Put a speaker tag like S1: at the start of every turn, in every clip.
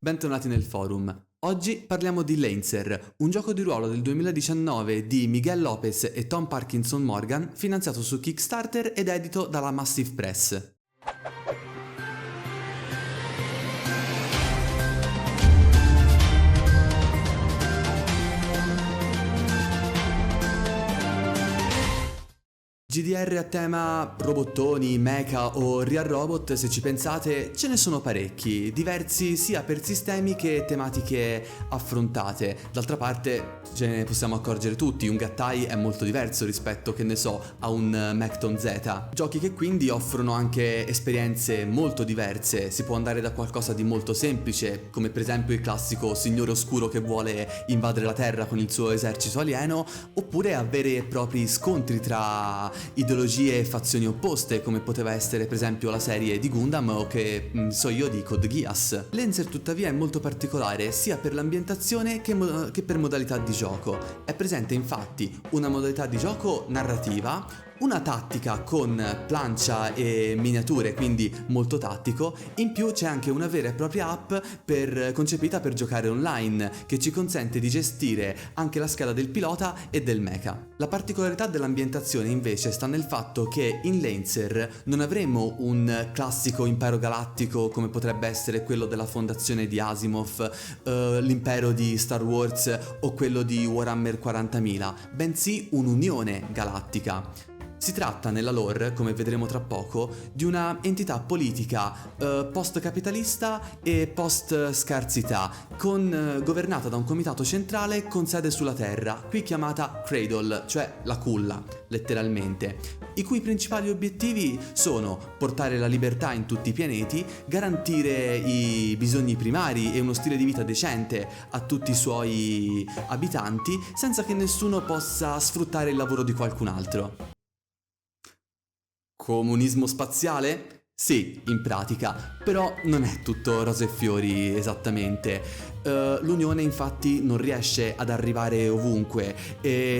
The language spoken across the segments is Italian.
S1: Bentornati nel forum. Oggi parliamo di Lancer, un gioco di ruolo del 2019 di Miguel Lopez e Tom Parkinson Morgan, finanziato su Kickstarter ed edito dalla Massive Press. GDR a tema robottoni, mecha o real robot, se ci pensate, ce ne sono parecchi, diversi sia per sistemi che tematiche affrontate. D'altra parte ce ne possiamo accorgere tutti, un Gattai è molto diverso rispetto, che ne so, a un Mechton Z. Giochi che quindi offrono anche esperienze molto diverse, si può andare da qualcosa di molto semplice, come per esempio il classico signore oscuro che vuole invadere la Terra con il suo esercito alieno, oppure a veri e propri scontri tra ideologie e fazioni opposte, come poteva essere per esempio la serie di Gundam o che so io di Code Geass. Lancer tuttavia è molto particolare sia per l'ambientazione che per modalità di gioco. È presente infatti una modalità di gioco narrativa, una tattica con plancia e miniature, quindi molto tattico. In più c'è anche una vera e propria app concepita per giocare online, che ci consente di gestire anche la scheda del pilota e del mecha. La particolarità dell'ambientazione invece sta nel fatto che in Lancer non avremo un classico impero galattico come potrebbe essere quello della fondazione di Asimov, l'impero di Star Wars o quello di Warhammer 40.000, bensì un'unione galattica. Si tratta nella lore, come vedremo tra poco, di una entità politica post-capitalista e post-scarsità, governata da un comitato centrale con sede sulla Terra, qui chiamata Cradle, cioè la culla, letteralmente, i cui principali obiettivi sono portare la libertà in tutti i pianeti, garantire i bisogni primari e uno stile di vita decente a tutti i suoi abitanti, senza che nessuno possa sfruttare il lavoro di qualcun altro. Comunismo spaziale? Sì, in pratica, però non è tutto rose e fiori esattamente. L'Unione infatti non riesce ad arrivare ovunque,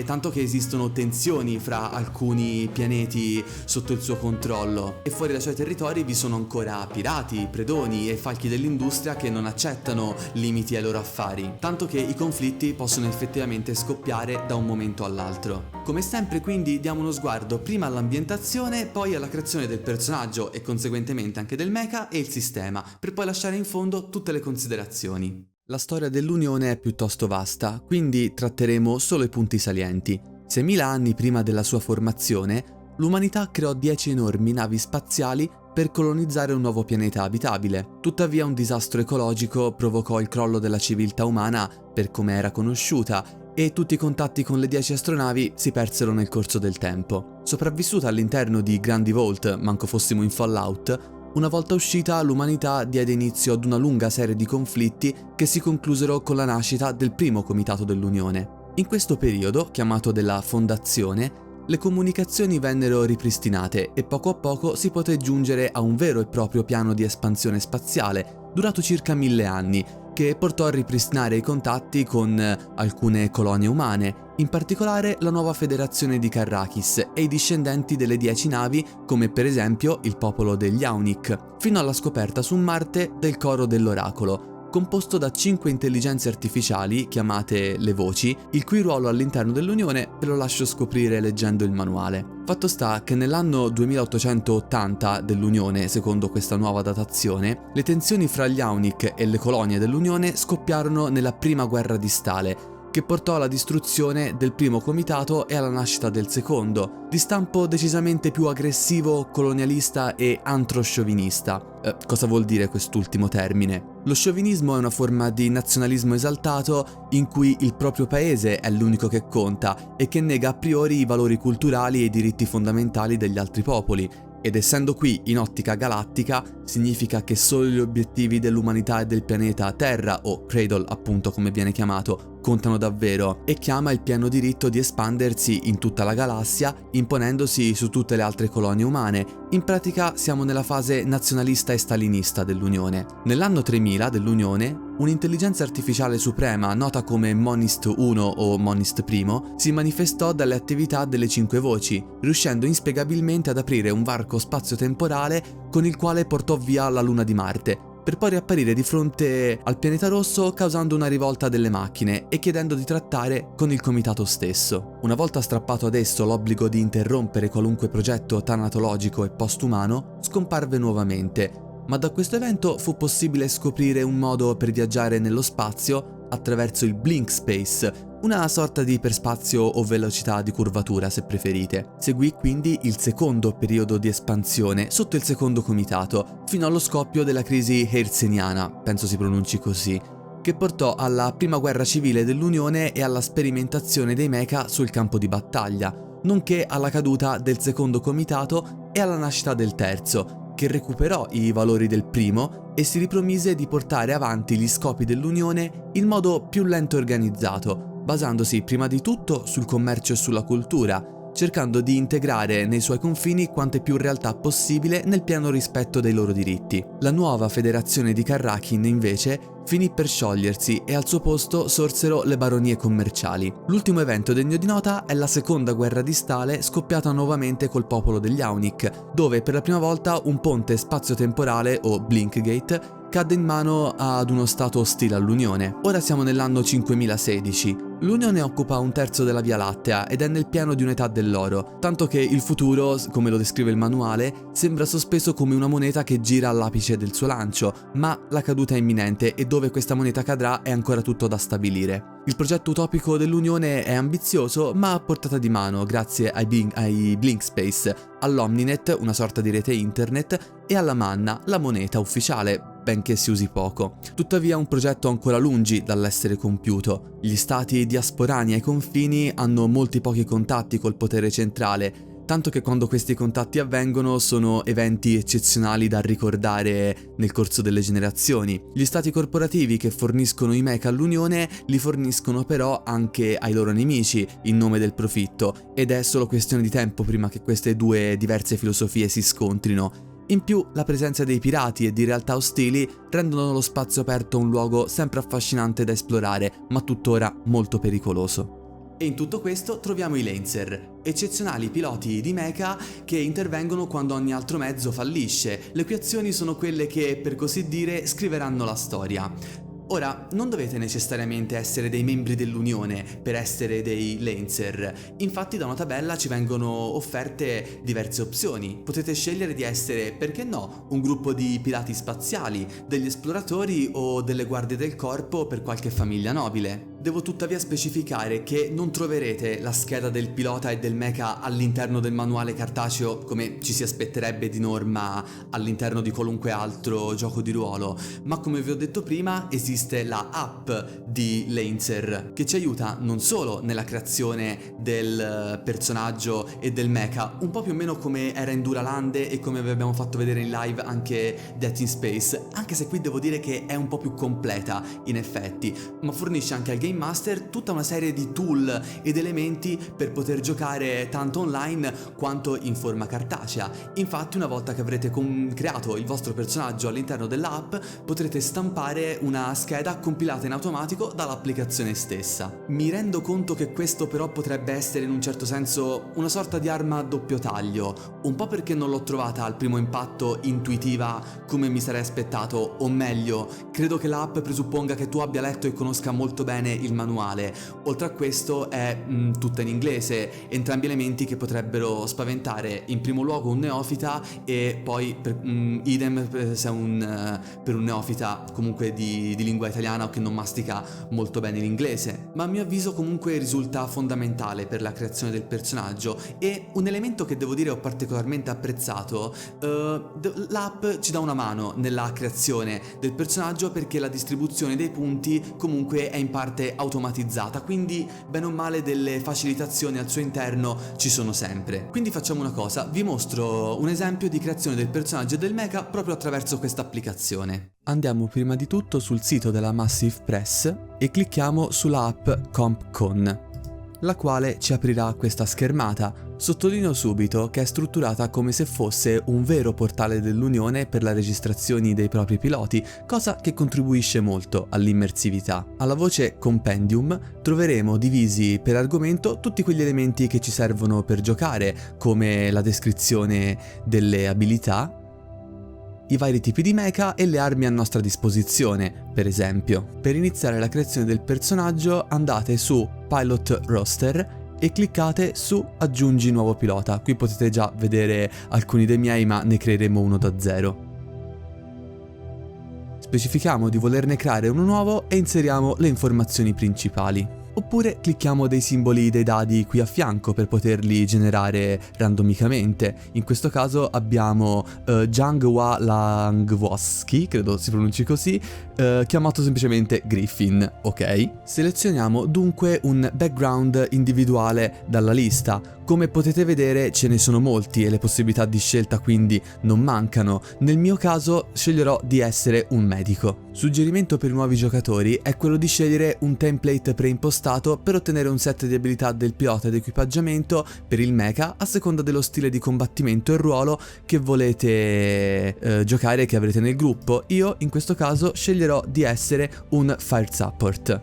S1: tanto che esistono tensioni fra alcuni pianeti sotto il suo controllo, e fuori dai suoi territori vi sono ancora pirati, predoni e falchi dell'industria che non accettano limiti ai loro affari, tanto che i conflitti possono effettivamente scoppiare da un momento all'altro. Come sempre quindi diamo uno sguardo prima all'ambientazione, poi alla creazione del personaggio e conseguentemente anche del mecha e il sistema, per poi lasciare in fondo tutte le considerazioni. La storia dell'Unione è piuttosto vasta, quindi tratteremo solo i punti salienti. 6.000 anni prima della sua formazione, l'umanità creò 10 enormi navi spaziali per colonizzare un nuovo pianeta abitabile. Tuttavia un disastro ecologico provocò il crollo della civiltà umana per come era conosciuta, e tutti i contatti con le 10 astronavi si persero nel corso del tempo. Sopravvissuta all'interno di Grandi Vault, manco fossimo in Fallout, una volta uscita l'umanità diede inizio ad una lunga serie di conflitti che si conclusero con la nascita del primo comitato dell'Unione. In questo periodo, chiamato della Fondazione, le comunicazioni vennero ripristinate e poco a poco si poté giungere a un vero e proprio piano di espansione spaziale, durato circa 1000 anni, che portò a ripristinare i contatti con alcune colonie umane, in particolare la nuova federazione di Carrakis e i discendenti delle 10 navi, come per esempio il popolo degli Aunik, fino alla scoperta su Marte del coro dell'oracolo, composto da 5 intelligenze artificiali chiamate le Voci, il cui ruolo all'interno dell'Unione ve lo lascio scoprire leggendo il manuale. Fatto sta che nell'anno 2880 dell'Unione, secondo questa nuova datazione, le tensioni fra gli Aunik e le colonie dell'Unione scoppiarono nella prima guerra distale, che portò alla distruzione del primo comitato e alla nascita del secondo, di stampo decisamente più aggressivo, colonialista e antro-sciovinista. Cosa vuol dire quest'ultimo termine? Lo sciovinismo è una forma di nazionalismo esaltato in cui il proprio paese è l'unico che conta e che nega a priori i valori culturali e i diritti fondamentali degli altri popoli. Ed essendo qui in ottica galattica, significa che solo gli obiettivi dell'umanità e del pianeta Terra, o Cradle appunto come viene chiamato, contano davvero, e chiama il pieno diritto di espandersi in tutta la galassia, imponendosi su tutte le altre colonie umane. In pratica siamo nella fase nazionalista e stalinista dell'Unione. Nell'anno 3000 dell'Unione, un'intelligenza artificiale suprema nota come Monist 1 o Monist I si manifestò dalle attività delle 5 voci, riuscendo inspiegabilmente ad aprire un varco spazio-temporale con il quale portò via la luna di Marte, per poi riapparire di fronte al pianeta rosso causando una rivolta delle macchine e chiedendo di trattare con il comitato stesso. Una volta strappato ad esso l'obbligo di interrompere qualunque progetto tanatologico e postumano, scomparve nuovamente, ma da questo evento fu possibile scoprire un modo per viaggiare nello spazio attraverso il Blink Space, una sorta di iperspazio o velocità di curvatura se preferite. Seguì quindi il secondo periodo di espansione sotto il secondo comitato, fino allo scoppio della crisi herzeniana, penso si pronunci così, che portò alla prima guerra civile dell'Unione e alla sperimentazione dei mecha sul campo di battaglia, nonché alla caduta del secondo comitato e alla nascita del terzo, che recuperò i valori del primo e si ripromise di portare avanti gli scopi dell'Unione in modo più lento e organizzato, basandosi prima di tutto sul commercio e sulla cultura, cercando di integrare nei suoi confini quante più realtà possibile nel pieno rispetto dei loro diritti. La nuova federazione di Karrakin, invece, finì per sciogliersi e al suo posto sorsero le baronie commerciali. L'ultimo evento degno di nota è la seconda guerra di Stale scoppiata nuovamente col popolo degli Aunik, dove per la prima volta un ponte spazio-temporale o Blinkgate cadde in mano ad uno stato ostile all'Unione. Ora siamo nell'anno 5016. L'Unione occupa un terzo della Via Lattea ed è nel pieno di un'età dell'oro, tanto che il futuro, come lo descrive il manuale, sembra sospeso come una moneta che gira all'apice del suo lancio, ma la caduta è imminente e dove questa moneta cadrà è ancora tutto da stabilire. Il progetto utopico dell'Unione è ambizioso, ma a portata di mano grazie ai Blink Space, all'Omninet, una sorta di rete internet, e alla Manna, la moneta ufficiale, benché si usi poco. Tuttavia un progetto ancora lungi dall'essere compiuto. Gli stati diasporani ai confini hanno molti pochi contatti col potere centrale, tanto che quando questi contatti avvengono sono eventi eccezionali da ricordare nel corso delle generazioni. Gli stati corporativi che forniscono i mecha all'Unione li forniscono però anche ai loro nemici in nome del profitto, ed è solo questione di tempo prima che queste due diverse filosofie si scontrino. In più, la presenza dei pirati e di realtà ostili rendono lo spazio aperto un luogo sempre affascinante da esplorare, ma tuttora molto pericoloso. E in tutto questo troviamo i Lancer, eccezionali piloti di mecha che intervengono quando ogni altro mezzo fallisce. Le cui azioni sono quelle che, per così dire, scriveranno la storia. Ora, non dovete necessariamente essere dei membri dell'Unione per essere dei Lancer, infatti da una tabella ci vengono offerte diverse opzioni. Potete scegliere di essere, perché no, un gruppo di pirati spaziali, degli esploratori o delle guardie del corpo per qualche famiglia nobile. Devo tuttavia specificare che non troverete la scheda del pilota e del mecha all'interno del manuale cartaceo come ci si aspetterebbe di norma all'interno di qualunque altro gioco di ruolo, ma come vi ho detto prima esiste la app di Lancer che ci aiuta non solo nella creazione del personaggio e del mecha, un po' più o meno come era in Duralande e come vi abbiamo fatto vedere in live anche Death in Space, anche se qui devo dire che è un po' più completa in effetti, ma fornisce anche al Game Master tutta una serie di tool ed elementi per poter giocare tanto online quanto in forma cartacea. Infatti una volta che avrete creato il vostro personaggio all'interno dell'app potrete stampare una scheda compilata in automatico dall'applicazione stessa. Mi rendo conto che questo però potrebbe essere in un certo senso una sorta di arma a doppio taglio, un po' perché non l'ho trovata al primo impatto intuitiva come mi sarei aspettato, o meglio, credo che l'app presupponga che tu abbia letto e conosca molto bene il manuale. Oltre a questo è tutta in inglese, entrambi elementi che potrebbero spaventare in primo luogo un neofita e poi idem se per un neofita comunque di lingua italiana o che non mastica molto bene l'inglese, ma a mio avviso comunque risulta fondamentale per la creazione del personaggio. E un elemento che devo dire ho particolarmente apprezzato, l'app ci dà una mano nella creazione del personaggio perché la distribuzione dei punti comunque è in parte automatizzata, quindi bene o male delle facilitazioni al suo interno ci sono sempre. Quindi facciamo una cosa, vi mostro un esempio di creazione del personaggio e del mecha proprio attraverso questa applicazione. Andiamo prima di tutto sul sito della Massive Press e clicchiamo sulla app CompCon, la quale ci aprirà questa schermata. Sottolineo subito che è strutturata come se fosse un vero portale dell'Unione per le registrazioni dei propri piloti, cosa che contribuisce molto all'immersività. Alla voce Compendium troveremo divisi per argomento tutti quegli elementi che ci servono per giocare, come la descrizione delle abilità, i vari tipi di mecha e le armi a nostra disposizione, per esempio. Per iniziare la creazione del personaggio andate su Pilot Roster e cliccate su aggiungi nuovo pilota. Qui potete già vedere alcuni dei miei, ma ne creeremo uno da zero. Specifichiamo di volerne creare uno nuovo e inseriamo le informazioni principali. Oppure clicchiamo dei simboli dei dadi qui a fianco per poterli generare randomicamente. In questo caso abbiamo Janghwa Langwoski, credo si pronunci così, chiamato semplicemente Griffin, ok? Selezioniamo dunque un background individuale dalla lista. Come potete vedere ce ne sono molti e le possibilità di scelta quindi non mancano. Nel mio caso sceglierò di essere un medico. Suggerimento per i nuovi giocatori è quello di scegliere un template preimpostato per ottenere un set di abilità del pilota ed equipaggiamento per il mecha a seconda dello stile di combattimento e ruolo che volete giocare e che avrete nel gruppo. Io in questo caso sceglierò di essere un Fire Support.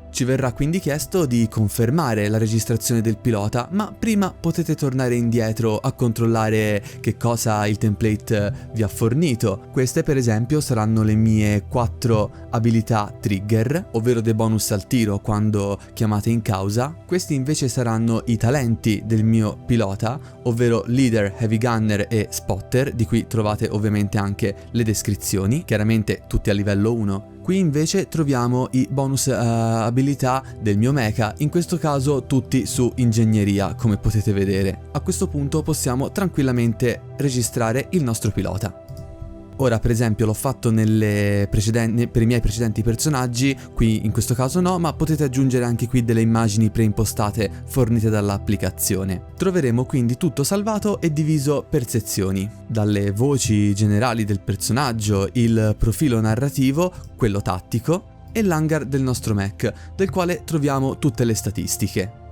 S1: Ci verrà quindi chiesto di confermare la registrazione del pilota, ma prima potete tornare indietro a controllare che cosa il template vi ha fornito. Queste per esempio saranno le mie 4 abilità trigger, ovvero dei bonus al tiro quando chiamate in causa. Questi invece saranno i talenti del mio pilota, ovvero leader, heavy gunner e spotter, di cui trovate ovviamente anche le descrizioni, chiaramente tutti a livello 1. Qui invece troviamo i bonus abilità del mio mecha, in questo caso tutti su ingegneria, come potete vedere. A questo punto possiamo tranquillamente registrare il nostro pilota. Ora per esempio l'ho fatto per i miei precedenti personaggi, qui in questo caso no, ma potete aggiungere anche qui delle immagini preimpostate fornite dall'applicazione. Troveremo quindi tutto salvato e diviso per sezioni, dalle voci generali del personaggio, il profilo narrativo, quello tattico e l'hangar del nostro mech, del quale troviamo tutte le statistiche.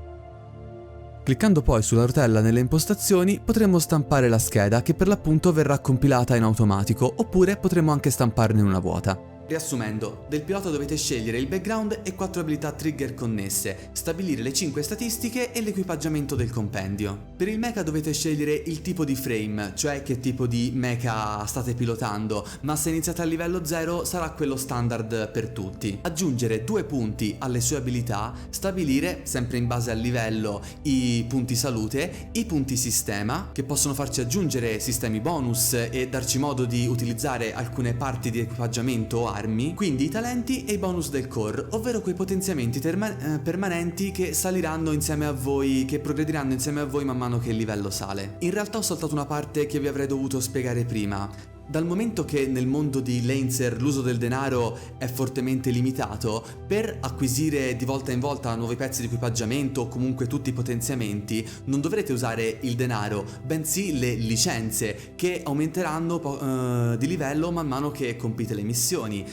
S1: Cliccando poi sulla rotella nelle impostazioni potremo stampare la scheda che per l'appunto verrà compilata in automatico, oppure potremo anche stamparne una vuota. Riassumendo, del pilota dovete scegliere il background e 4 abilità trigger connesse, stabilire le 5 statistiche e l'equipaggiamento del compendio. Per il mecha dovete scegliere il tipo di frame, cioè che tipo di mecha state pilotando, ma se iniziate a livello 0 sarà quello standard per tutti. Aggiungere 2 punti alle sue abilità, stabilire, sempre in base al livello, i punti salute, i punti sistema, che possono farci aggiungere sistemi bonus e darci modo di utilizzare alcune parti di equipaggiamento o armi, quindi i talenti e i bonus del core, ovvero quei potenziamenti permanenti che saliranno insieme a voi, che progrediranno insieme a voi man mano che il livello sale. In realtà ho saltato una parte che vi avrei dovuto spiegare prima. Dal momento che nel mondo di Lancer l'uso del denaro è fortemente limitato, per acquisire di volta in volta nuovi pezzi di equipaggiamento o comunque tutti i potenziamenti non dovrete usare il denaro, bensì le licenze che aumenteranno di livello man mano che compite le missioni.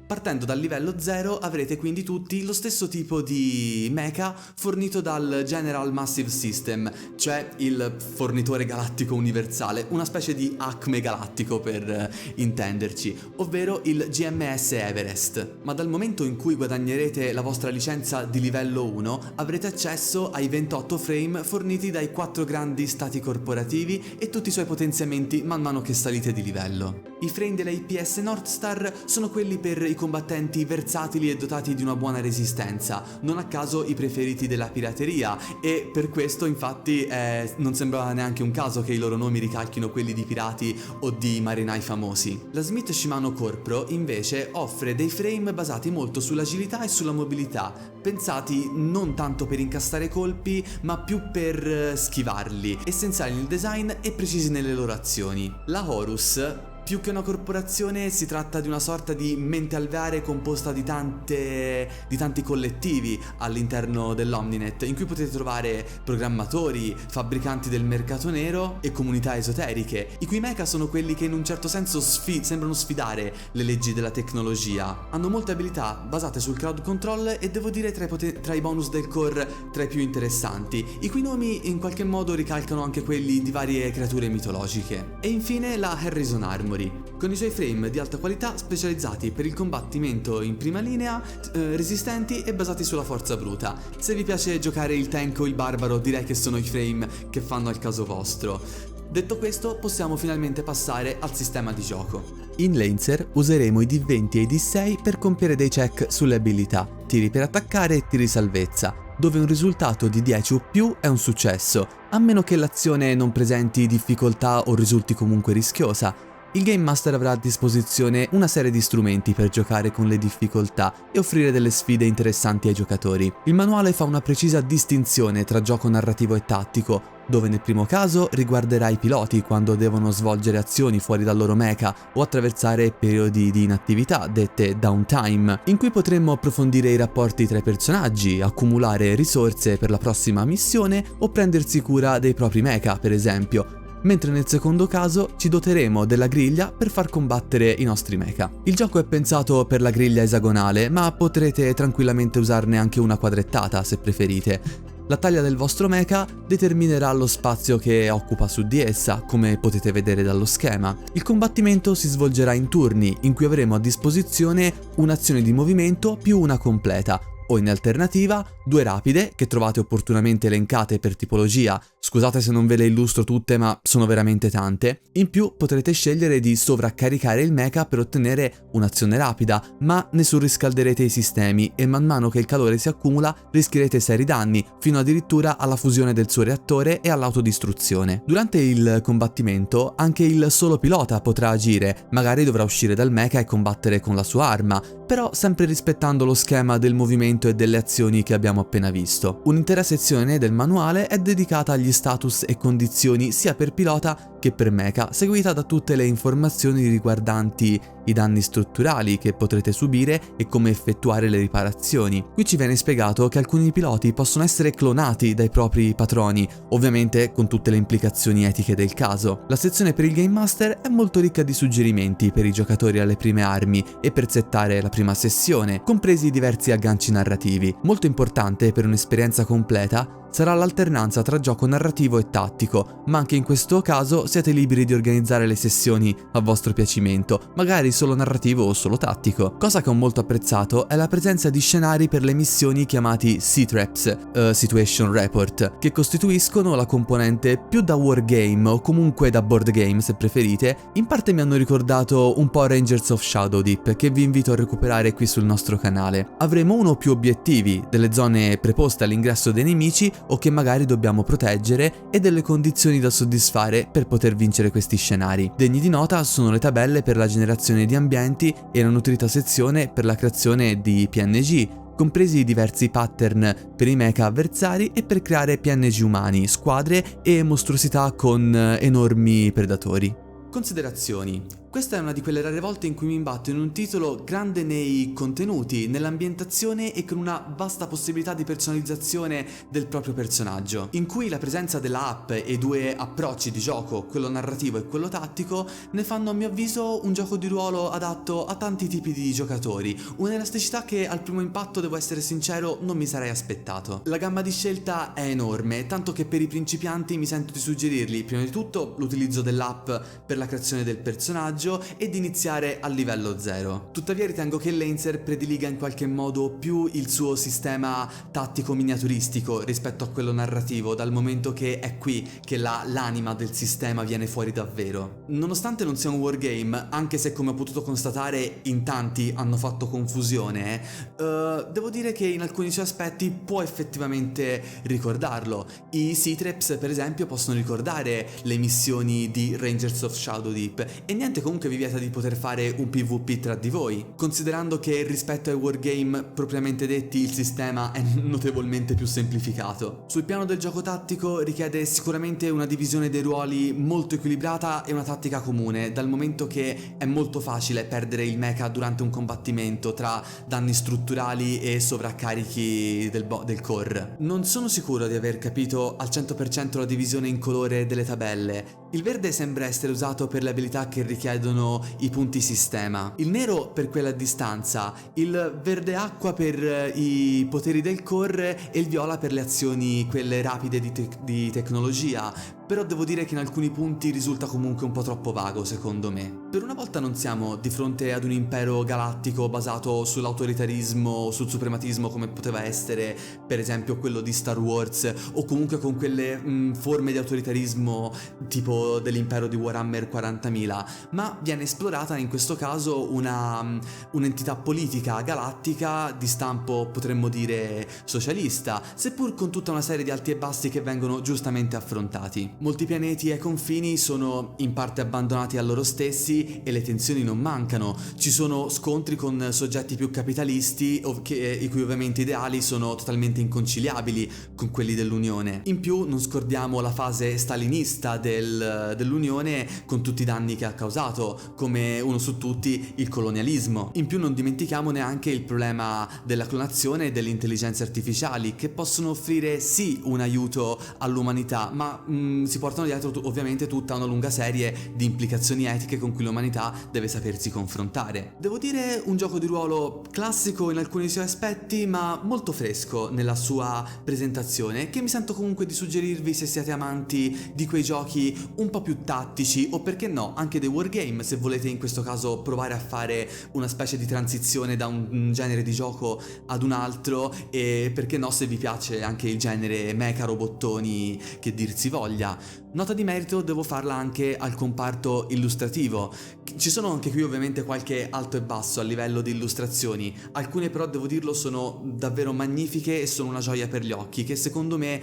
S1: Partendo dal livello 0 avrete quindi tutti lo stesso tipo di mecha fornito dal General Massive System, cioè il fornitore galattico universale, una specie di Acme galattico per intenderci, ovvero il GMS Everest. Ma dal momento in cui guadagnerete la vostra licenza di livello 1 avrete accesso ai 28 frame forniti dai 4 grandi stati corporativi e tutti i suoi potenziamenti man mano che salite di livello. I frame della IPS Northstar sono quelli per i combattenti versatili e dotati di una buona resistenza, non a caso i preferiti della pirateria, e per questo infatti non sembra neanche un caso che i loro nomi ricalchino quelli di pirati o di marinai famosi. La Smith Shimano Corpro invece offre dei frame basati molto sull'agilità e sulla mobilità, pensati non tanto per incastare colpi ma più per schivarli, essenziali nel design e precisi nelle loro azioni. La Horus, più che una corporazione, si tratta di una sorta di mente alveare composta di tanti collettivi all'interno dell'Omninet, in cui potete trovare programmatori, fabbricanti del mercato nero e comunità esoteriche, i cui mecha sono quelli che in un certo senso sembrano sfidare le leggi della tecnologia. Hanno molte abilità basate sul crowd control e devo dire tra i bonus del core tra i più interessanti, i cui nomi in qualche modo ricalcano anche quelli di varie creature mitologiche. E infine la Harrison Armory, con i suoi frame di alta qualità specializzati per il combattimento in prima linea, resistenti e basati sulla forza bruta. Se vi piace giocare il tank o il barbaro direi che sono i frame che fanno al caso vostro. Detto questo, possiamo finalmente passare al sistema di gioco. In Lancer useremo i D20 e i D6 per compiere dei check sulle abilità, tiri per attaccare e tiri salvezza, dove un risultato di 10 o più è un successo, a meno che l'azione non presenti difficoltà o risulti comunque rischiosa. Il Game Master avrà a disposizione una serie di strumenti per giocare con le difficoltà e offrire delle sfide interessanti ai giocatori. Il manuale fa una precisa distinzione tra gioco narrativo e tattico, dove nel primo caso riguarderà i piloti quando devono svolgere azioni fuori dal loro mecha o attraversare periodi di inattività, dette downtime, in cui potremmo approfondire i rapporti tra i personaggi, accumulare risorse per la prossima missione o prendersi cura dei propri mecha, per esempio. Mentre nel secondo caso ci doteremo della griglia per far combattere i nostri mecha. Il gioco è pensato per la griglia esagonale, ma potrete tranquillamente usarne anche una quadrettata se preferite. La taglia del vostro mecha determinerà lo spazio che occupa su di essa, come potete vedere dallo schema. Il combattimento si svolgerà in turni, in cui avremo a disposizione un'azione di movimento più una completa, o in alternativa 2 rapide che trovate opportunamente elencate per tipologia. Scusate se non ve le illustro tutte, ma sono veramente tante. In più potrete scegliere di sovraccaricare il mecha per ottenere un'azione rapida, ma ne surriscalderete i sistemi e man mano che il calore si accumula rischierete seri danni, fino addirittura alla fusione del suo reattore e all'autodistruzione. Durante il combattimento anche il solo pilota potrà agire, magari dovrà uscire dal mecha e combattere con la sua arma, però sempre rispettando lo schema del movimento e delle azioni che abbiamo appena visto. Un'intera sezione del manuale è dedicata agli status e condizioni sia per pilota che per mecha, seguita da tutte le informazioni riguardanti i danni strutturali che potrete subire e come effettuare le riparazioni. Qui ci viene spiegato che alcuni piloti possono essere clonati dai propri patroni, ovviamente con tutte le implicazioni etiche del caso. La sezione per il Game Master è molto ricca di suggerimenti per i giocatori alle prime armi e per settare la prima sessione, compresi diversi agganci narrativi. Molto importante per un'esperienza completa sarà l'alternanza tra gioco narrativo e tattico, ma anche in questo caso siete liberi di organizzare le sessioni a vostro piacimento, magari solo narrativo o solo tattico. Cosa che ho molto apprezzato è la presenza di scenari per le missioni chiamati C-Traps, Situation Report, che costituiscono la componente più da wargame o comunque da board game se preferite. In parte mi hanno ricordato un po' Rangers of Shadow Deep, che vi invito a recuperare qui sul nostro canale. Avremo uno o più obiettivi, delle zone preposte all'ingresso dei nemici o che magari dobbiamo proteggere e delle condizioni da soddisfare per poter vincere questi scenari. Degni di nota sono le tabelle per la generazione di ambienti e la nutrita sezione per la creazione di PNG, compresi diversi pattern per i mecha avversari e per creare PNG umani, squadre e mostruosità con enormi predatori. Considerazioni. Questa è una di quelle rare volte in cui mi imbatto in un titolo grande nei contenuti, nell'ambientazione e con una vasta possibilità di personalizzazione del proprio personaggio, in cui la presenza della app e 2 approcci di gioco, quello narrativo e quello tattico, ne fanno a mio avviso un gioco di ruolo adatto a tanti tipi di giocatori, un'elasticità che al primo impatto, devo essere sincero, non mi sarei aspettato. La gamma di scelta è enorme, tanto che per i principianti mi sento di suggerirgli prima di tutto l'utilizzo dell'app per la creazione del personaggio ed iniziare al livello 0. Tuttavia ritengo che Lancer prediliga in qualche modo più il suo sistema tattico miniaturistico rispetto a quello narrativo, dal momento che è qui che l'anima del sistema viene fuori davvero. Nonostante non sia un wargame, anche se come ho potuto constatare in tanti hanno fatto confusione, devo dire che in alcuni suoi aspetti può effettivamente ricordarlo. I C-Traps per esempio possono ricordare le missioni di Rangers of Shadow Deep e niente comunque vi vieta di poter fare un PvP tra di voi, considerando che rispetto ai wargame propriamente detti il sistema è notevolmente più semplificato. Sul piano del gioco tattico richiede sicuramente una divisione dei ruoli molto equilibrata e una tattica comune, dal momento che è molto facile perdere il mecha durante un combattimento tra danni strutturali e sovraccarichi del core. Non sono sicuro di aver capito al 100% la divisione in colore delle tabelle. Il verde sembra essere usato per le abilità che richiedono i punti sistema, il nero per quella a distanza, il verde acqua per i poteri del core e il viola per le azioni quelle rapide di tecnologia. però devo dire che in alcuni punti risulta comunque un po' troppo vago secondo me. Per una volta non siamo di fronte ad un impero galattico basato sull'autoritarismo o sul suprematismo come poteva essere per esempio quello di Star Wars, o comunque con quelle forme di autoritarismo tipo dell'impero di Warhammer 40.000, ma viene esplorata in questo caso un'entità politica galattica di stampo potremmo dire socialista, seppur con tutta una serie di alti e bassi che vengono giustamente affrontati. Molti pianeti ai confini sono in parte abbandonati a loro stessi e le tensioni non mancano. Ci sono scontri con soggetti più capitalisti i cui ovviamente ideali sono totalmente inconciliabili con quelli dell'Unione. In più non scordiamo la fase stalinista dell'Unione con tutti i danni che ha causato, come uno su tutti il colonialismo. In più non dimentichiamo neanche il problema della clonazione e delle intelligenze artificiali, che possono offrire sì un aiuto all'umanità, ma si portano dietro ovviamente tutta una lunga serie di implicazioni etiche con cui l'umanità deve sapersi confrontare. Devo dire un gioco di ruolo classico in alcuni suoi aspetti, ma molto fresco nella sua presentazione, che mi sento comunque di suggerirvi se siete amanti di quei giochi un po' più tattici, o perché no anche dei wargame, se volete in questo caso provare a fare una specie di transizione da un genere di gioco ad un altro, e perché no se vi piace anche il genere mecha robottoni che dir si voglia. Nota di merito devo farla anche al comparto illustrativo. Ci sono anche qui ovviamente qualche alto e basso a livello di illustrazioni, alcune però devo dirlo sono davvero magnifiche e sono una gioia per gli occhi, che secondo me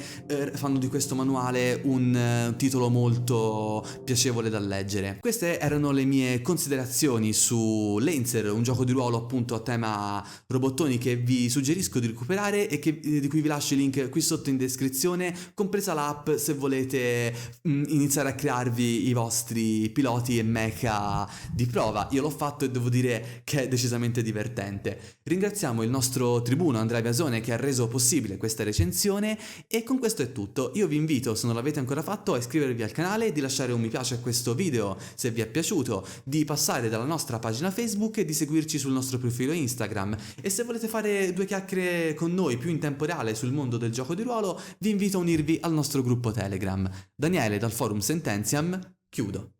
S1: fanno di questo manuale un titolo molto piacevole da leggere. Queste erano le mie considerazioni su Lancer, un gioco di ruolo appunto a tema robottoni che vi suggerisco di recuperare e di cui vi lascio il link qui sotto in descrizione, compresa l'app se volete iniziare a crearvi i vostri piloti e mecha di prova. Io l'ho fatto e devo dire che è decisamente divertente. Ringraziamo il nostro tribuno Andrea Biasone che ha reso possibile questa recensione, e con questo è tutto. Io vi invito, se non l'avete ancora fatto, a iscrivervi al canale, di lasciare un mi piace a questo video se vi è piaciuto, di passare dalla nostra pagina Facebook e di seguirci sul nostro profilo Instagram. E se volete fare due chiacchiere con noi più in tempo reale sul mondo del gioco di ruolo, vi invito a unirvi al nostro gruppo Telegram. Daniele dal forum Sententiam, chiudo.